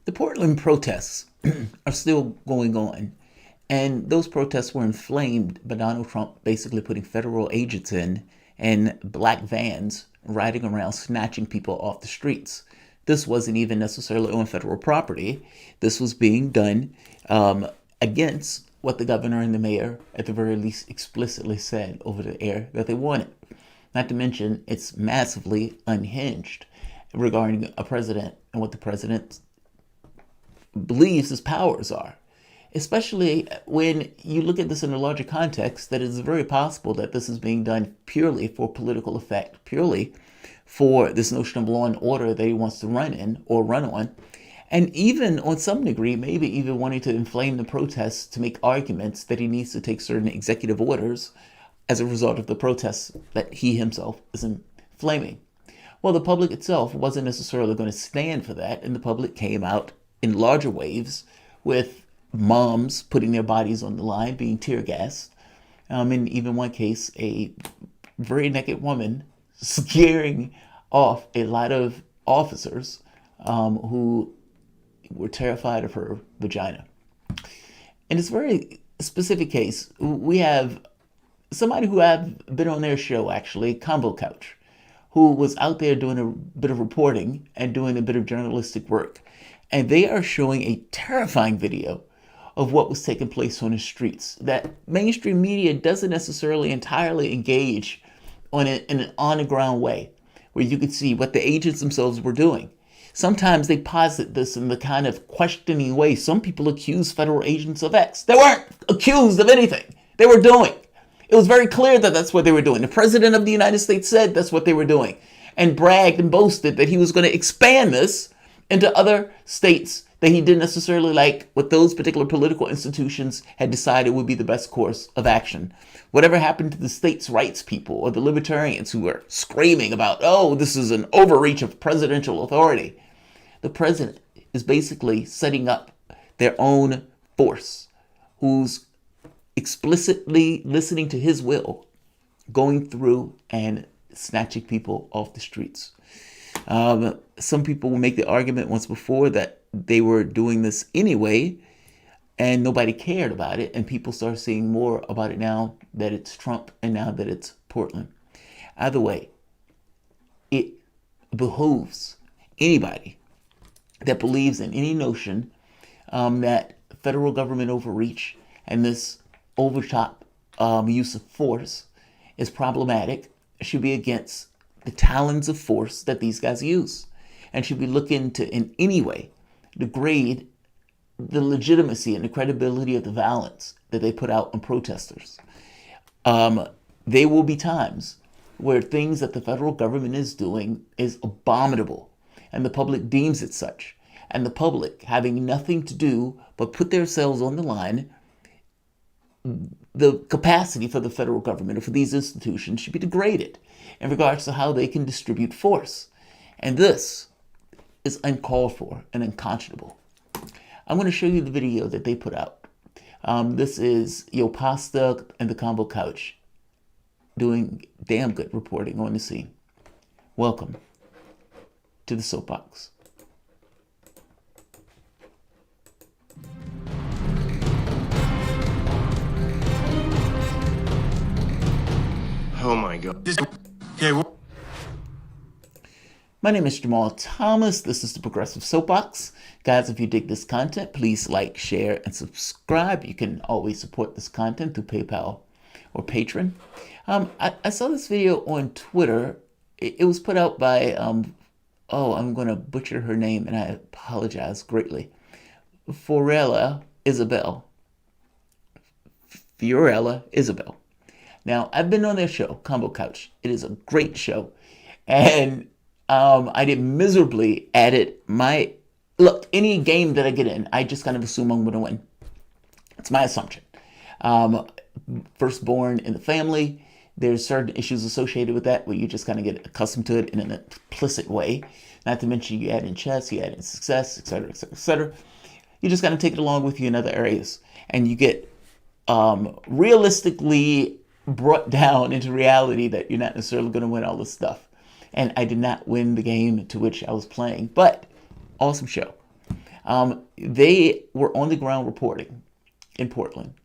The Portland protests are still going on, and those protests were inflamed by Donald Trump basically putting federal agents in black vans riding around snatching people off the streets. This wasn't even necessarily on federal property. This was being done against what the governor and the mayor, at the very least, explicitly said over the air that they wanted. Not to mention, it's massively unhinged regarding a president and what the president believes his powers are. Especially when you look at this in a larger context, that it's very possible that this is being done purely for political effect, purely for this notion of law and order that he wants to run in or run on. And even on some degree, maybe even wanting to inflame the protests to make arguments that he needs to take certain executive orders as a result of the protests that he himself is inflaming. Well, the public itself wasn't necessarily going to stand for that, and the public came out in larger waves with moms putting their bodies on the line, being tear gassed. In even one case, a very naked woman scaring off a lot of officers who were terrified of her vagina. In this very specific case, we have somebody who I've been on their show, actually, Combo Couch, who was out there doing a bit of reporting and doing a bit of journalistic work. And they are showing a terrifying video of what was taking place on the streets that mainstream media doesn't necessarily entirely engage on it in an on-the-ground way, where you could see what the agents themselves were doing. Sometimes they posit this in the kind of questioning way. Some people accuse federal agents of X. They weren't accused of anything. They were doing. It was very clear that that's what they were doing. The president of the United States said that's what they were doing and bragged and boasted that he was going to expand this into other states that he didn't necessarily like what those particular political institutions had decided would be the best course of action. Whatever happened to the states' rights people or the libertarians who were screaming about, oh, this is an overreach of presidential authority. The president is basically setting up their own force who's explicitly listening to his will, going through and snatching people off the streets. Some people will make the argument once before that they were doing this anyway and nobody cared about it, and people start seeing more about it now that it's Trump and now that it's Portland. Either way, it behooves anybody that believes in any notion that federal government overreach and this overtop use of force is problematic, should be against the talons of force that these guys use, and should be looking to in any way degrade the legitimacy and the credibility of the violence that they put out on protesters. There will be times where things that the federal government is doing is abominable, and the public deems it such, and the public, having nothing to do but put themselves on the line, the capacity for the federal government or for these institutions should be degraded in regards to how they can distribute force. And this is uncalled for and unconscionable. I'm going to show you the video that they put out. This is Yo Pasta and the Combo Couch doing damn good reporting on the scene. Welcome to the Soapbox. Oh my God. My name is Jamarl Thomas. This is the Progressive Soapbox. Guys, if you dig this content, please like, share, and subscribe. You can always support this content through PayPal or Patreon. I saw this video on Twitter. It was put out by, I'm going to butcher her name, and I apologize greatly. Fiorella Isabel. Now, I've been on their show, Combo Couch. It is a great show. And I did miserably at it. Look, any game that I get in, I just kind of assume I'm going to win. It's my assumption. Firstborn in the family, there's certain issues associated with that where you just kind of get accustomed to it in an implicit way. Not to mention you add in chess, you add in success, etc., etc., etc. You just kind of take it along with you in other areas. And you get realistically brought down into reality that you're not necessarily going to win all this stuff. And I did not win the game to which I was playing, but awesome show. They were on the ground reporting in Portland.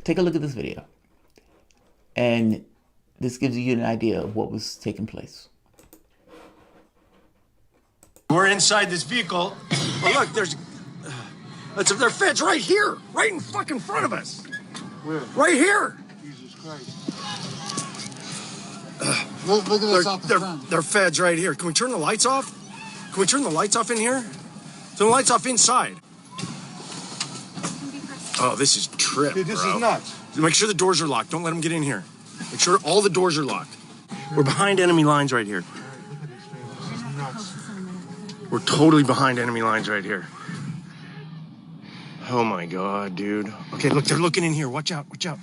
Take a look at this video. And this gives you an idea of what was taking place. We're inside this vehicle. Oh, look, there's feds right here, right in fucking front of us. Where? Right here. Jesus Christ. Look at this off the front. They're feds right here. Can we turn the lights off? Can we turn the lights off in here? Turn the lights off inside. Oh, this is trip, Dude, this bro. is nuts. Make sure the doors are locked. Don't let them get in here. Make sure all the doors are locked. We're behind enemy lines right here. All right, look at these things. This is nuts. We're totally behind enemy lines right here. Oh my god, dude. Okay, look, they're looking in here. Watch out, watch out.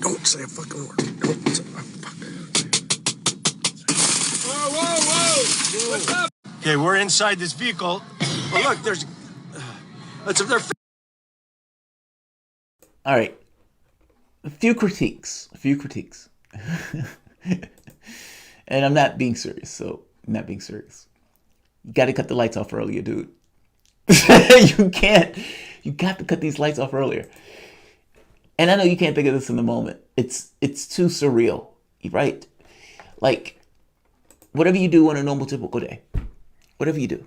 Don't say a fucking word. Don't say a fucking word. Whoa. What's up? Okay, we're inside this vehicle. Oh, look, there's. They're. All right. A few critiques. And I'm not being serious, so I'm not being serious. You got to cut the lights off earlier, dude. You can't. You got to cut these lights off earlier. And I know you can't think of this in the moment. It's too surreal, right? Like, whatever you do on a normal, typical day, whatever you do,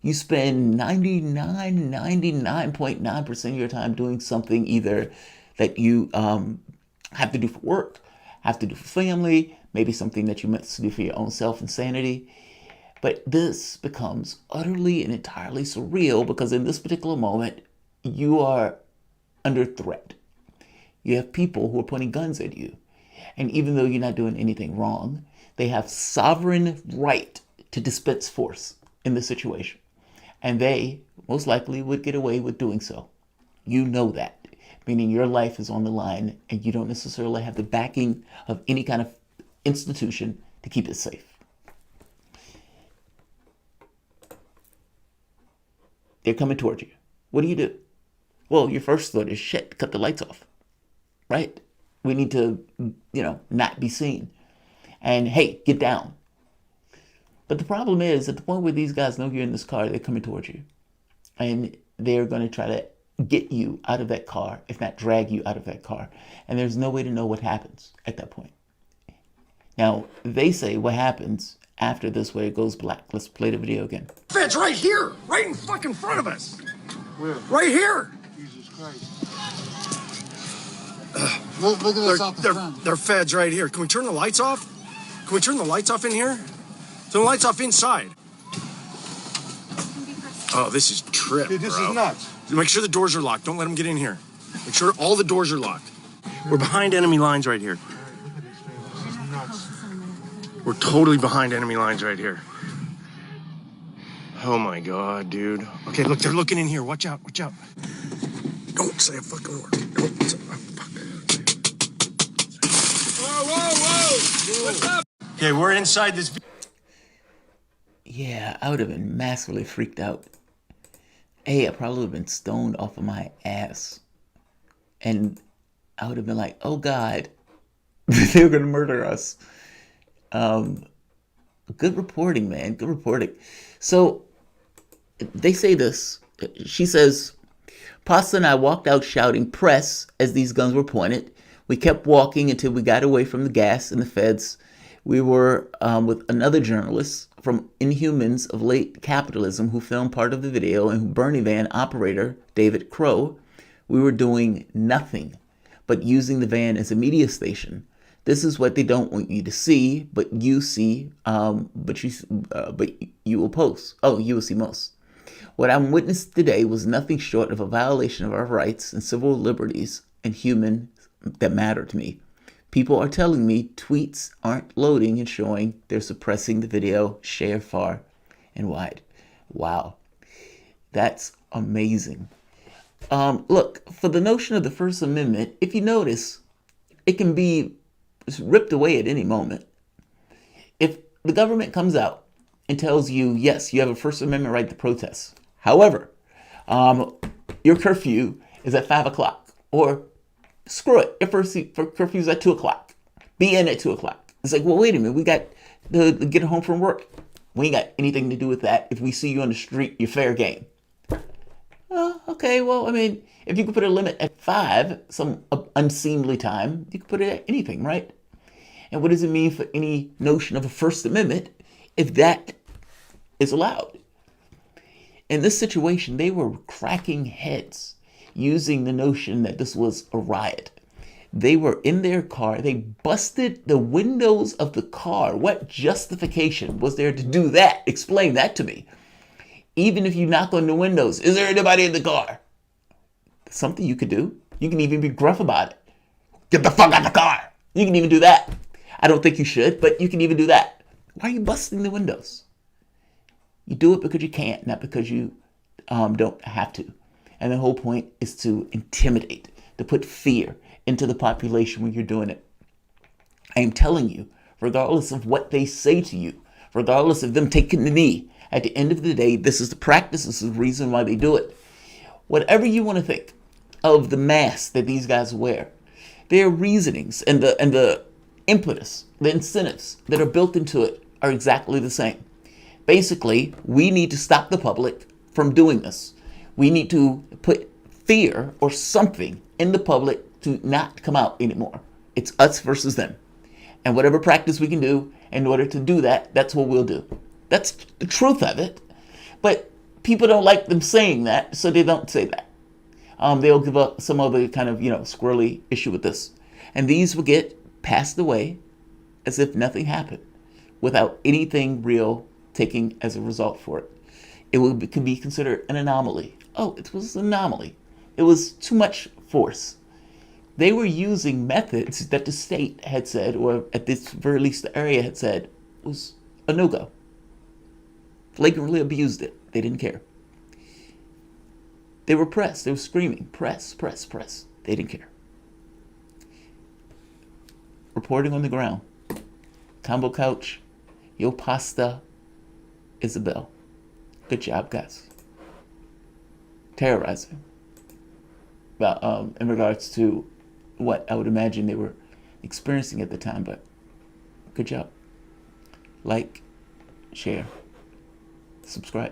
you spend 99.9% of your time doing something either that you have to do for work, have to do for family, maybe something that you must do for your own self and sanity. But this becomes utterly and entirely surreal because in this particular moment, you are under threat. You have people who are pointing guns at you. And even though you're not doing anything wrong, they have sovereign right to dispense force in this situation. And they most likely would get away with doing so. You know that, meaning your life is on the line and you don't necessarily have the backing of any kind of institution to keep it safe. They're coming towards you. What do? Well, your first thought is, shit, cut the lights off, right? We need to, not be seen. And hey, get down. But the problem is, at the point where these guys know you're in this car, they're coming towards you. And they're going to try to get you out of that car, if not drag you out of that car. And there's no way to know what happens at that point. Now, they say what happens after this, where it goes black. Let's play the video again. Feds right here, right in fucking front of us. Where? Right here. Jesus Christ. Look at this off the front. They're feds right here. Can we turn the lights off? Can we turn the lights off in here? Turn the lights off inside. Oh, this is trip, Dude, this bro. is nuts. Make sure the doors are locked. Don't let them get in here. Make sure all the doors are locked. We're behind enemy lines right here. All right, look at these things. This is nuts. We're totally behind enemy lines right here. Oh my god, dude. Okay, look, they're looking in here. Watch out, watch out. Don't say a fucking word. Don't say a fucking word. Whoa. What's up? Okay, we're inside this. Yeah, I would have been massively freaked out. I probably would have been stoned off of my ass. And I would have been like, oh God, they're going to murder us. Good reporting, man. Good reporting. So they say this. She says, Pasta and I walked out shouting press as these guns were pointed. We kept walking until we got away from the gas and the feds. We were with another journalist from Inhumans of Late Capitalism who filmed part of the video, and Bernie van operator David Crow. We were doing nothing but using the van as a media station. This is what they don't want you to see, but you see, but you will post. Oh, you will see most. What I witnessed today was nothing short of a violation of our rights and civil liberties and human that matter to me. People are telling me tweets aren't loading and showing. They're suppressing the video. Share far and wide. Wow. That's amazing. Look, for the notion of the First Amendment, if you notice, it can be ripped away at any moment. If the government comes out and tells you, yes, you have a First Amendment right to protest. However, your curfew is at 5 o'clock. Or screw it, your curfew is at 2 o'clock. Be in at 2 o'clock. It's like, well, wait a minute. We got to get home from work We ain't got anything to do with that. If we see you on the street, you're fair game. Okay, well, I mean, if you could put a limit at 5, some unseemly time, you could put it at anything, right? And what does it mean for any notion of a First Amendment if that is allowed? In this situation, they were cracking heads using the notion that this was a riot. They were in their car. They busted the windows of the car. What justification was there to do that? Explain that to me. Even if you knock on the windows, is there anybody in the car? Something you could do. You can even be gruff about it. Get the fuck out of the car. You can even do that. I don't think you should, but you can even do that. Why are you busting the windows? You do it because you can't, not because you don't have to. And the whole point is to intimidate, to put fear into the population when you're doing it. I am telling you, regardless of what they say to you, regardless of them taking the knee, at the end of the day, this is the practice. This is the reason why they do it. Whatever you want to think of the mask that these guys wear, their reasonings and the impetus, the incentives that are built into it are exactly the same. Basically, we need to stop the public from doing this. We need to put fear or something in the public to not come out anymore. It's us versus them. And whatever practice we can do in order to do that, that's what we'll do. That's the truth of it. But people don't like them saying that, so they don't say that. They'll give up some other kind of, squirrely issue with this. And these will get passed away as if nothing happened without anything real taking as a result for it. It could be considered an anomaly. Oh, it was an anomaly. It was too much force. They were using methods that the state had said, or at this very least the area had said, was a no-go. Flagrantly abused it. They didn't care. They were pressed. They were screaming, press, press, press. They didn't care. Reporting on the ground. Combo Couch, Yo Pasta, Isabel. Good job, guys. Terrorizing. But in regards to what I would imagine they were experiencing at the time, but good job. Like, share, subscribe.